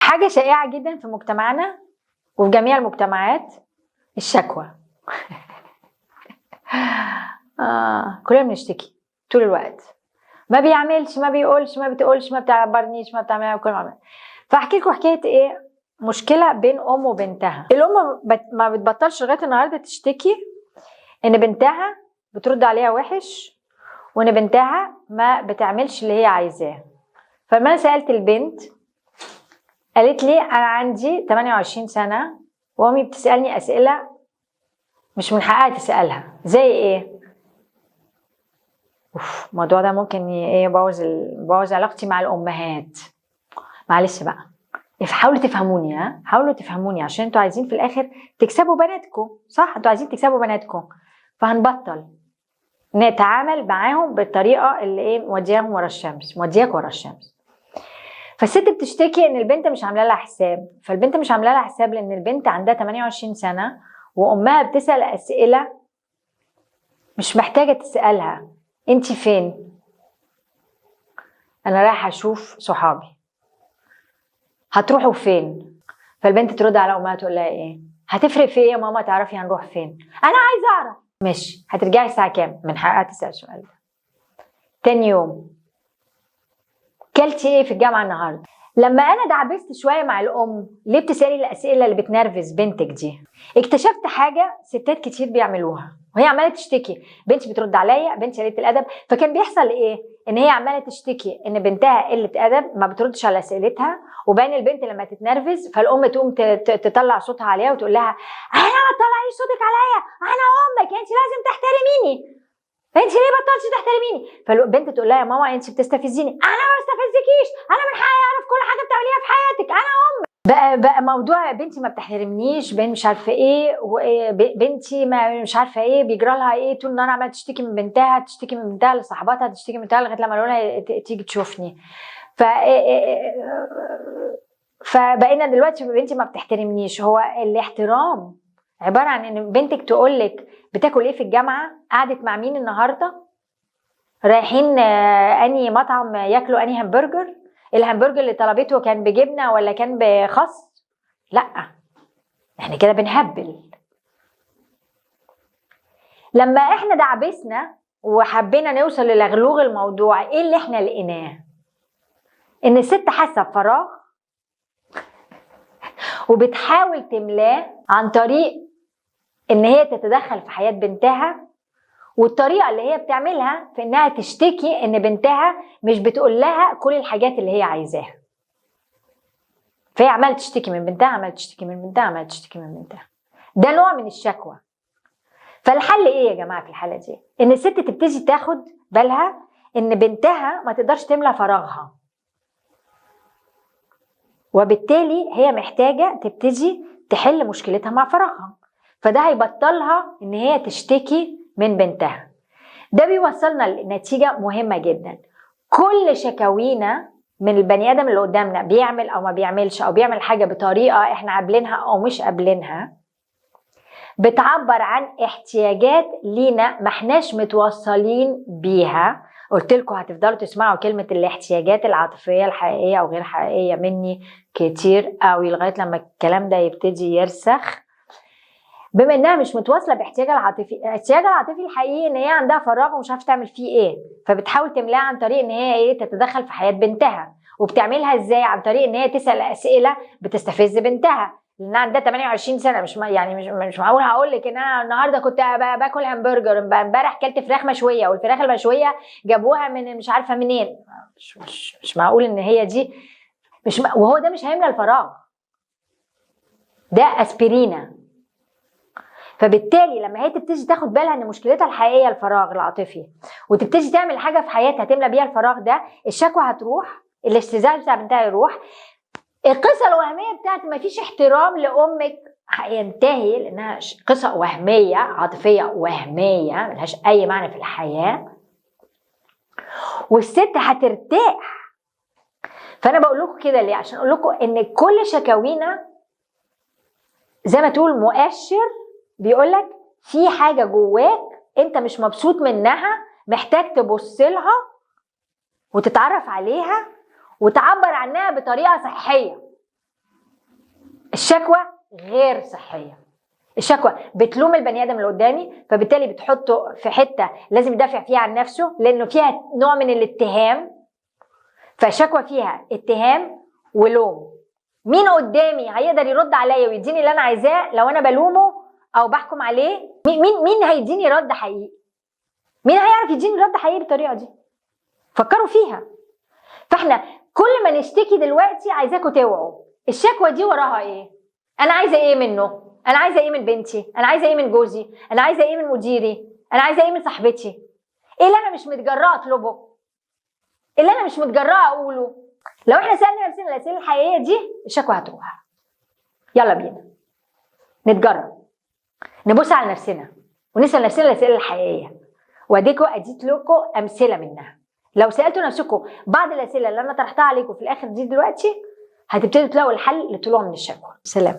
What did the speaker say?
حاجة شائعة جدا في مجتمعنا وفي جميع المجتمعات الشكوى. كلنا بنشتكي طول الوقت، ما بيعملش، ما بيقولش، ما بتقولش، ما بتعبرنيش، ما بتعمل كل ما. فاحكي لكم حكايه ايه، مشكله بين ام وبنتها. الام ما بتبطلش لغايه النهارده تشتكي ان بنتها بترد عليها وحش، وان بنتها ما بتعملش اللي هي عايزاه. فلما انا سالت البنت قالت لي انا عندي 28 سنه وامي بتسالني اسئله مش من حقها تسالها. زي ايه؟ الموضوع ده ممكن يبوظ علاقتي مع الامهات. معلش بقى، حاولوا تفهموني، حاولوا تفهموني، عشان انتوا عايزين في الاخر تكسبوا بناتكم، صح؟ انتوا عايزين تكسبوا بناتكم، فهنبطل نتعامل معاهم بالطريقه اللي مودياهم ورا الشمس، مودياك ورا الشمس. فالست بتشتكي ان البنت مش عامله لها حساب، فالبنت مش عامله لها حساب لان البنت عندها 28 سنه وامها بتسال اسئله مش محتاجه تسالها. انتي فين؟ انا رايحه اشوف صحابي. هتروحوا فين؟ فالبنت ترد على امها تقول لها ايه؟ هتفرق في ايه يا ماما تعرفي هنروح فين؟ انا عايزه اعرف. ماشي، هترجعي الساعه كام؟ من حقها تسال السؤال ده. تاني يوم، كلتي ايه في الجامعه النهارده؟ لما انا دعبست شويه مع الام، ليه بتسالي الاسئله اللي بتنرفز بنتك دي؟ اكتشفت حاجه ستات كتير بيعملوها وهي عماله تشتكي، بنتي بترد عليا، بنتي قليله الادب. فكان بيحصل ايه؟ ان هي عماله تشتكي ان بنتها قله ادب، ما بتردش على اسئلتها، وبين البنت لما تتنرفز فالام تقوم تطلع صوتها عليها وتقول لها انا ما تطلعيش صوتك عليا، انا امك، انت لازم تحترميني، انت ليه بطلتي تحترميني؟ فالبنت تقول لها يا ماما انت بتستفزيني. انا ما بستفزكيش، انا من حقي اعرف كل حاجه بتعمليها في حياتك، انا امك. بقى موضوع بنتي ما بتحترمنيش، بنت مش عارفه ايه، بنتي ما مش عارفه ايه، بيجرى لها ايه، طول النهار عماله تشتكي من بنتها، تشتكي من بنتها لصاحباتها، تشتكي من بنتها لغايه لما قالوا لها تيجي تشوفني. فبقينا دلوقتي بنتي ما بتحترمنيش. هو الاحترام عباره عن ان بنتك تقول لك بتاكل ايه في الجامعه، قعدت مع مين النهارده، رايحين انهي مطعم ياكلوا انهي همبرجر، الهمبرجر اللي طلبته كان بجبنه ولا كان بخس. لا، احنا كده بنهبل. لما احنا دعبسنا وحبينا نوصل للغلوغ الموضوع، ايه اللي احنا لقيناه؟ ان الست حاسه بفراغ وبتحاول تملاه عن طريق ان هي تتدخل في حياه بنتها، والطريقه اللي هي بتعملها في انها تشتكي ان بنتها مش بتقول لها كل الحاجات اللي هي عايزاها. فهي عماله تشتكي من بنتها، عماله تشتكي من بنتها، عماله تشتكي من بنتها. ده نوع من الشكوى. فالحل ايه يا جماعه في الحاله دي؟ ان الست تبتدي تاخد بالها ان بنتها ما تقدرش تملى فراغها، وبالتالي هي محتاجه تبتدي تحل مشكلتها مع فراغها. فده هيبطلها ان هي تشتكي من بنتها. ده بيوصلنا لنتيجه مهمه جدا. كل شكاوينا من البني ادم اللي قدامنا، بيعمل او ما بيعملش، او بيعمل حاجه بطريقه احنا قابلينها او مش قابلينها، بتعبر عن احتياجات لينا ما احناش متوصلين بيها. قلت لكم هتفضلوا تسمعوا كلمه الاحتياجات العاطفيه الحقيقيه او غير حقيقيه مني كتير قوي لغايه لما الكلام ده يبتدي يرسخ. بما انها مش متواصله باحتياجها العاطفي، احتياجها العاطفي الحقيقي ان هي عندها فراغ ومش عارفه تعمل فيه ايه، فبتحاول تملاه عن طريق ان هي تتدخل في حياه بنتها. وبتعملها ازاي؟ عن طريق ان هي تسال اسئله بتستفز بنتها، لانها عندها 28 سنه. مش معقول هقول لك ان انا النهارده كنت باكل همبرجر، امبارح كلت فراخ مشويه، والفراخ المشويه جابوها من مش عارفه منين. مش معقول ان هي دي وهو ده مش هيملى الفراغ، ده اسبرينا. فبالتالي لما هي تبتدي تاخد بالها ان مشكلتها الحقيقيه الفراغ العاطفي، وتبتدي تعمل حاجه في حياتها تملى بيها الفراغ ده، الشكوى هتروح، الاستزاز بتاع بنتها يروح، القصه الوهميه بتاعت ما فيش احترام لامك هينتهي، لانها قصه وهميه عاطفيه وهميه ملهاش اي معنى في الحياه، والست هترتاح. فانا بقول لكم كده ليه؟ عشان اقول لكم ان كل شكاوينا زي ما تقول مؤشر بيقولك في حاجة جواك انت مش مبسوط منها، محتاج تبص لها وتتعرف عليها وتعبر عنها بطريقة صحية. الشكوى غير صحيه. الشكوى بتلوم البني ادم اللي قدامي، فبالتالي بتحطه في حته لازم يدافع فيها عن نفسه، لانه فيها نوع من الاتهام. فالشكوى فيها اتهام ولوم. مين قدامي هيقدر يرد عليا ويديني اللي انا عايزاه لو انا بلومه او بحكم عليه؟ مين هيديني رد حقيقي؟ مين هيعرف يديني رد حقيقي بالطريقه دي؟ فكروا فيها. فاحنا كل ما نشتكي دلوقتي عايزاكم توعوا الشكوى دي وراها ايه؟ انا عايزه ايه منه؟ انا عايزه ايه من بنتي؟ انا عايزه ايه من جوزي؟ انا عايزه ايه من مديري؟ انا عايزه ايه من صاحبتي؟ ايه اللي انا مش متجرأه اطلبه؟ اللي انا مش متجرأه اقوله؟ لو احنا سالنا نفسنا الاسئله الحقيقيه دي الشكوى هتروح. يلا بينا نتجرب، نبص على نفسنا ونسال نفسنا الاسئله الحقيقيه، واديكوا اديت لكم امثله منها. لو سالتوا نفسكم بعض الاسئله اللي انا طرحتها عليكم في الاخر دي دلوقتي هتبتدوا تلاقوا الحل لطلوع من الشكوى. سلام.